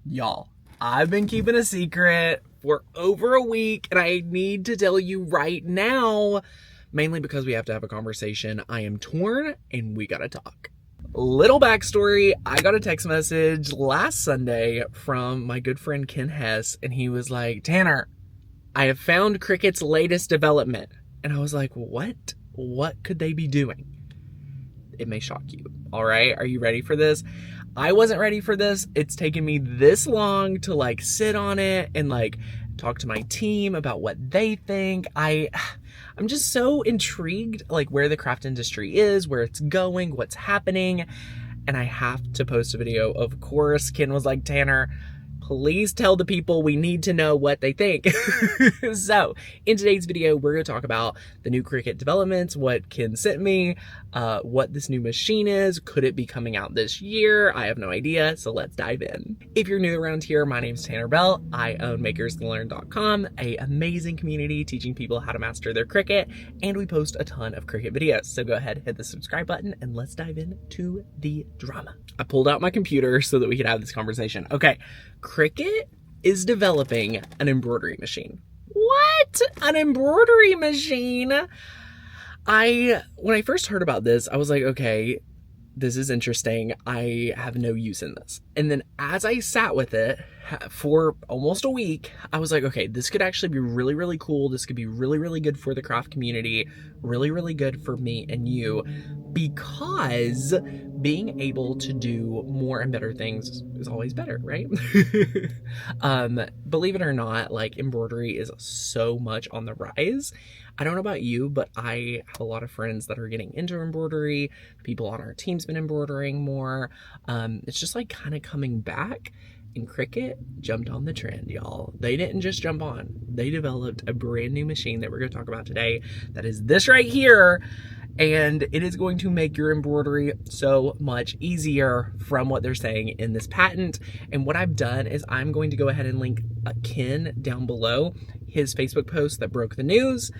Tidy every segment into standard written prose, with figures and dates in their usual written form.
Y'all, I've been keeping a secret for over a week and I need to tell you right now, mainly because we have to have a conversation. I am torn and we gotta talk. Little backstory, I got a text message last Sunday from my good friend Ken Hess, and he was like, Tanner, I have found Cricut's latest development. And I was like, what? What could they be doing? It may shock you. All right, are you ready for this? I wasn't ready for this. It's taken me this long to sit on it and talk to my team about what they think. I'm just so intrigued where the craft industry is, where it's going, what's happening. And I have to post a video. Of course, Ken was like, Tanner, please tell the people we need to know what they think. So in today's video, we're going to talk about the new Cricut developments, what Ken sent me, what this new machine is. Could it be coming out this year? I have no idea. So let's dive in. If you're new around here, my name is Tanner Bell. I own makerslearn.com, a amazing community teaching people how to master their Cricut. And we post a ton of Cricut videos. So go ahead, hit the subscribe button and let's dive into the drama. I pulled out my computer so that we could have this conversation. Okay. Cricut is developing an embroidery machine. What? An embroidery machine? When I first heard about this, I was like, okay, this is interesting. I have no use in this. And then as I sat with it for almost a week, I was like, okay, this could actually be really, really cool. This could be really, really good for the craft community, really, really good for me and you, because being able to do more and better things is always better, right? Believe it or not, embroidery is so much on the rise. I don't know about you, but I have a lot of friends that are getting into embroidery. People on our team's been embroidering more. It's just kind of coming back. And Cricut jumped on the trend, y'all. They didn't just jump on. They developed a brand new machine that we're going to talk about today. That is this right here. And it is going to make your embroidery so much easier from what they're saying in this patent. And what I've done is I'm going to go ahead and link Ken down below, his Facebook post that broke the news,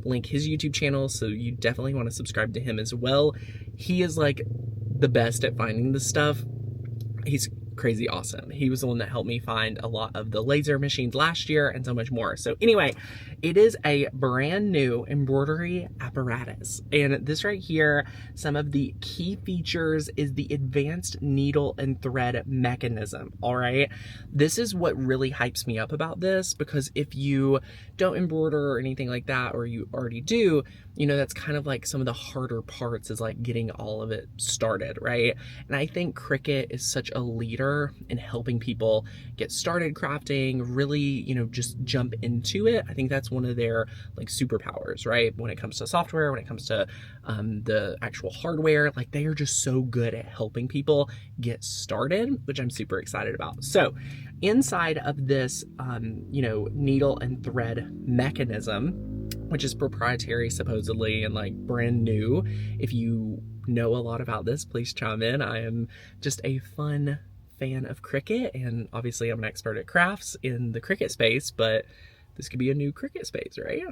link his YouTube channel. So you definitely want to subscribe to him as well. He is the best at finding this stuff. He's crazy awesome. He was the one that helped me find a lot of the laser machines last year and so much more. So anyway, it is a brand new embroidery apparatus. And this right here, some of the key features is the advanced needle and thread mechanism. All right. This is what really hypes me up about this, because if you don't embroider or anything like that, or you already do, that's kind of some of the harder parts is getting all of it started, right? And I think Cricut is such a leader in helping people get started crafting, really, just jump into it. I think that's one of their superpowers, right? When it comes to software, when it comes to the actual hardware, they are just so good at helping people get started, which I'm super excited about. So inside of this, needle and thread mechanism, which is proprietary supposedly and brand new. If you know a lot about this, please chime in. I am just a fun fan of Cricut, and obviously I'm an expert at crafts in the Cricut space, but this could be a new Cricut space, right?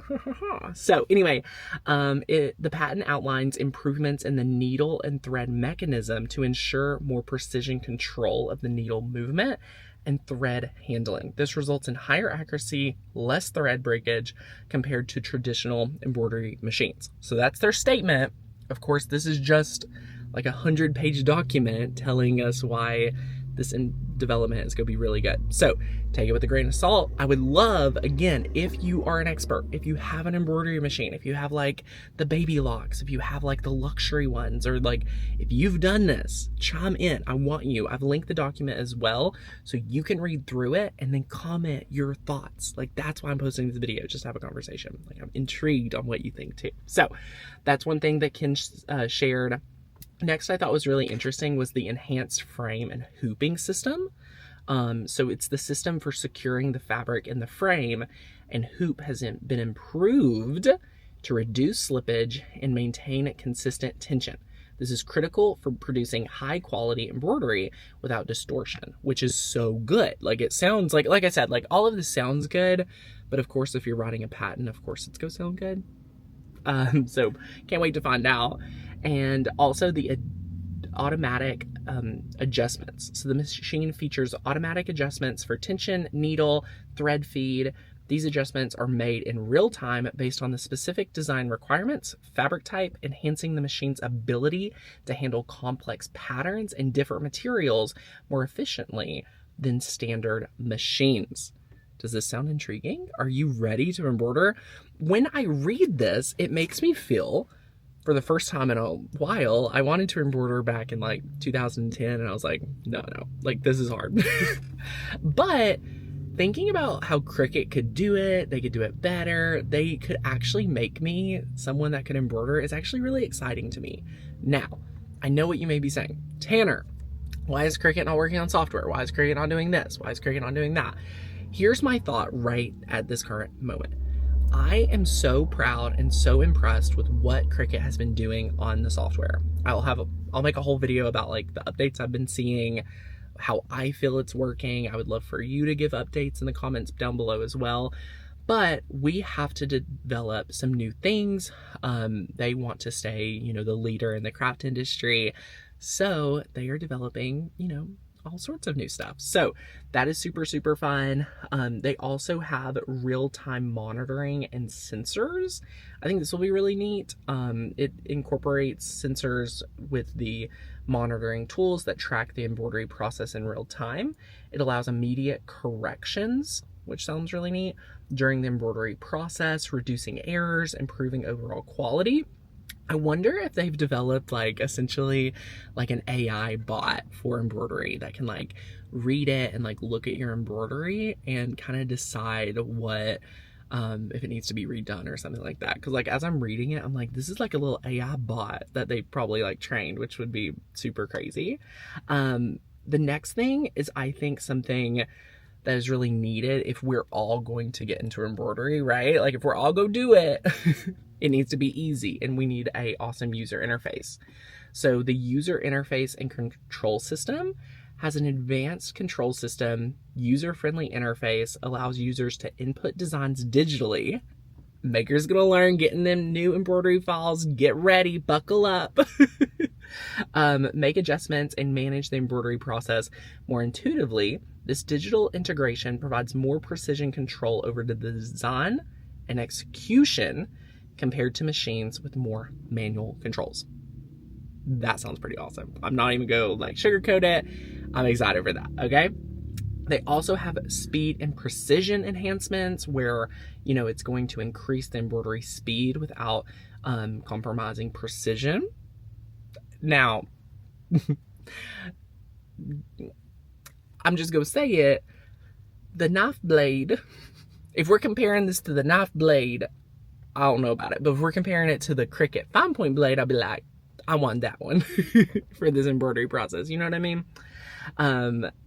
So anyway, the patent outlines improvements in the needle and thread mechanism to ensure more precision control of the needle movement and thread handling. This results in higher accuracy, less thread breakage compared to traditional embroidery machines. So that's their statement. Of course, this is just a 100-page document telling us why this development is going to be really good. So take it with a grain of salt. I would love, again, if you are an expert, if you have an embroidery machine, if you have the baby locks, if you have the luxury ones, or if you've done this, chime in. I want you. I've linked the document as well, so you can read through it and then comment your thoughts. That's why I'm posting this video, just to have a conversation. I'm intrigued on what you think too. So that's one thing that Ken shared. Next, I thought was really interesting was the enhanced frame and hooping system. So it's the system for securing the fabric in the frame, and hoop has been improved to reduce slippage and maintain consistent tension. This is critical for producing high quality embroidery without distortion, which is so good. It sounds like I said, all of this sounds good, but of course, if you're writing a patent, of course it's gonna sound good. So can't wait to find out. And also the automatic adjustments. So the machine features automatic adjustments for tension, needle, thread feed. These adjustments are made in real time based on the specific design requirements, fabric type, enhancing the machine's ability to handle complex patterns and different materials more efficiently than standard machines. Does this sound intriguing? Are you ready to embroider? When I read this, it makes me feel, for the first time in a while, I wanted to embroider back in like 2010, and I was like, no, like this is hard. But thinking about how Cricut could do it, they could do it better, they could actually make me someone that could embroider is actually really exciting to me. Now, I know what you may be saying. Tanner, why is Cricut not working on software? Why is Cricut not doing this? Why is Cricut not doing that? Here's my thought right at this current moment. I am so proud and so impressed with what Cricut has been doing on the software. I'll make a whole video about like the updates I've been seeing, how I feel it's working. I would love for you to give updates in the comments down below as well. But we have to develop some new things. They want to stay, the leader in the craft industry. So they are developing, all sorts of new stuff. So that is super, super fun. They also have real-time monitoring and sensors. I think this will be really neat. It incorporates sensors with the monitoring tools that track the embroidery process in real time. It allows immediate corrections, which sounds really neat, during the embroidery process, reducing errors, improving overall quality. I wonder if they've developed essentially an AI bot for embroidery that can read it and look at your embroidery and kind of decide what if it needs to be redone or something like that. Because as I'm reading it, I'm like, this is a little AI bot that they probably trained, which would be super crazy. The next thing is, I think, something that is really needed if we're all going to get into embroidery, right? If we're all go do it, it needs to be easy, and we need a awesome user interface. So the user interface and control system has an advanced control system, user-friendly interface, allows users to input designs digitally. Maker's gonna learn getting them new embroidery files. Get ready, buckle up. Make adjustments and manage the embroidery process more intuitively. This digital integration provides more precision control over the design and execution compared to machines with more manual controls. That sounds pretty awesome. I'm not even going to sugarcoat it. I'm excited for that, okay? They also have speed and precision enhancements where, it's going to increase the embroidery speed without compromising precision. Now, I'm just going to say it. The knife blade, if we're comparing this to the knife blade, I don't know about it. But if we're comparing it to the Cricut fine point blade, I'll be like, I want that one for this embroidery process. You know what I mean?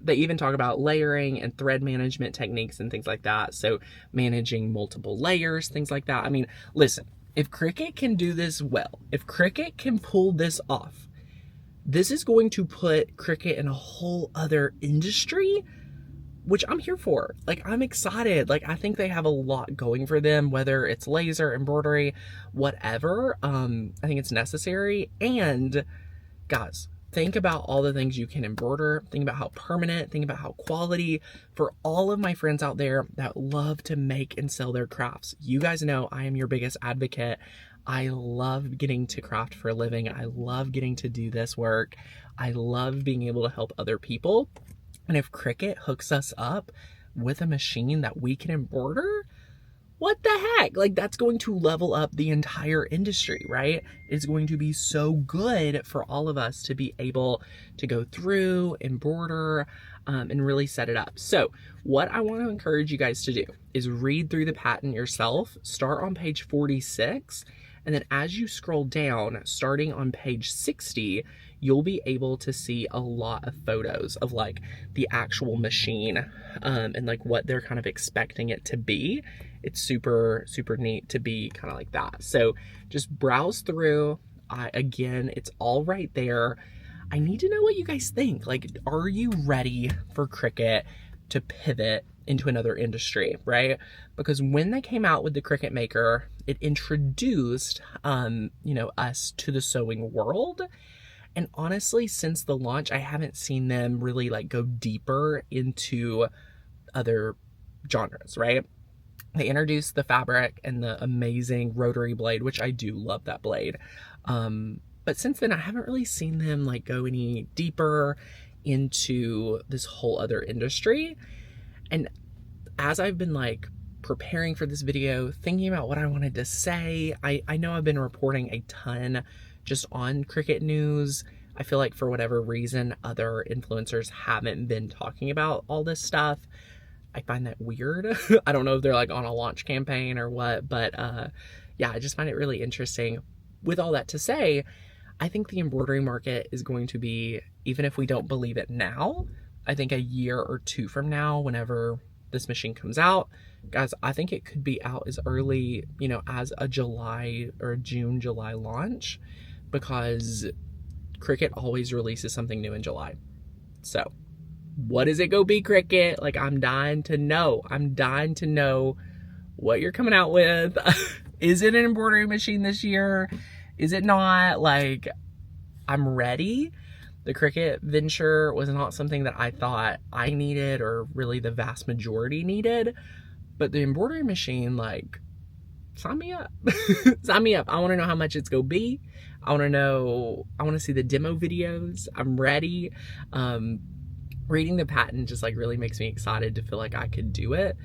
They even talk about layering and thread management techniques and things like that. So managing multiple layers, things like that. I mean, listen, if Cricut can do this well, if Cricut can pull this off, this is going to put Cricut in a whole other industry, which I'm here for. I'm excited. I think they have a lot going for them, whether it's laser, embroidery, whatever. I think it's necessary. And guys, think about all the things you can embroider. Think about how permanent, think about how quality. For all of my friends out there that love to make and sell their crafts, you guys know I am your biggest advocate. I love getting to craft for a living. I love getting to do this work. I love being able to help other people. And if Cricut hooks us up with a machine that we can embroider, what the heck? That's going to level up the entire industry, right? It's going to be so good for all of us to be able to go through, embroider, and really set it up. So what I want to encourage you guys to do is read through the patent yourself. Start on page 46. And then as you scroll down, starting on page 60, you'll be able to see a lot of photos of the actual machine and what they're kind of expecting it to be. It's super, super neat to be kind of like that. So just browse through. Again, it's all right there. I need to know what you guys think. Are you ready for Cricut to pivot into another industry, right? Because when they came out with the Cricut Maker, it introduced, us to the sewing world. And honestly, since the launch, I haven't seen them really like go deeper into other genres, right? They introduced the fabric and the amazing rotary blade, which I do love that blade. But since then, I haven't really seen them like go any deeper into this whole other industry. And as I've been like preparing for this video, thinking about what I wanted to say, I know I've been reporting a ton just on Cricut news. I feel like for whatever reason, other influencers haven't been talking about all this stuff. I find that weird. I don't know if they're like on a launch campaign or what, but yeah, I just find it really interesting. With all that to say, I think the embroidery market is going to be, even if we don't believe it now, I think a year or two from now, whenever this machine comes out, guys, I think it could be out as early, you know, as a July or June, July launch, because Cricut always releases something new in July. So what is it go be, Cricut? Like, I'm dying to know. I'm dying to know what you're coming out with. Is it an embroidery machine this year? Is it not? Like, I'm ready. The Cricut venture was not something that I thought I needed or really the vast majority needed. But the embroidery machine, like, sign me up. Sign me up. I want to know how much it's going to be. I want to see the demo videos. I'm ready. Reading the patent just like really makes me excited to feel like I could do it.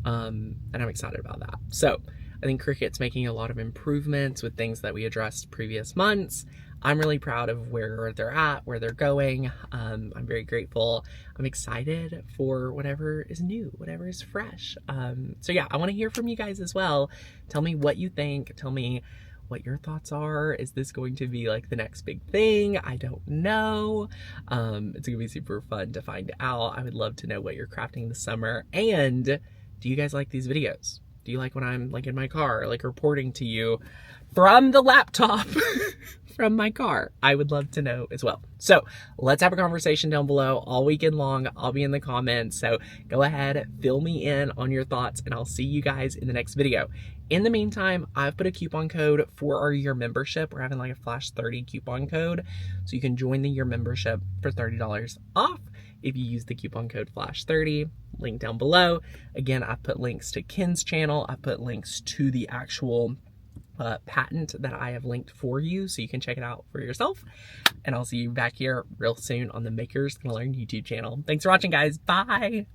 And I'm excited about that. So I think Cricut's making a lot of improvements with things that we addressed previous months. I'm really proud of where they're at, where they're going. I'm very grateful. I'm excited for whatever is new, whatever is fresh. So yeah, I want to hear from you guys as well. Tell me what you think. Tell me what your thoughts are. Is this going to be like the next big thing? I don't know. It's gonna be super fun to find out. I would love to know what you're crafting this summer. And do you guys like these videos? Do you like when I'm like in my car, like reporting to you from the laptop from my car? I would love to know as well. So let's have a conversation down below all weekend long. I'll be in the comments. So go ahead, fill me in on your thoughts, and I'll see you guys in the next video. In the meantime, I've put a coupon code for our year membership. We're having like a flash 30 coupon code. So you can join the year membership for $30 off if you use the coupon code flash30, link down below. Again, I put links to Ken's channel. I put links to the actual patent that I have linked for you, so you can check it out for yourself. And I'll see you back here real soon on the Makers Gonna Learn YouTube channel. Thanks for watching, guys. Bye.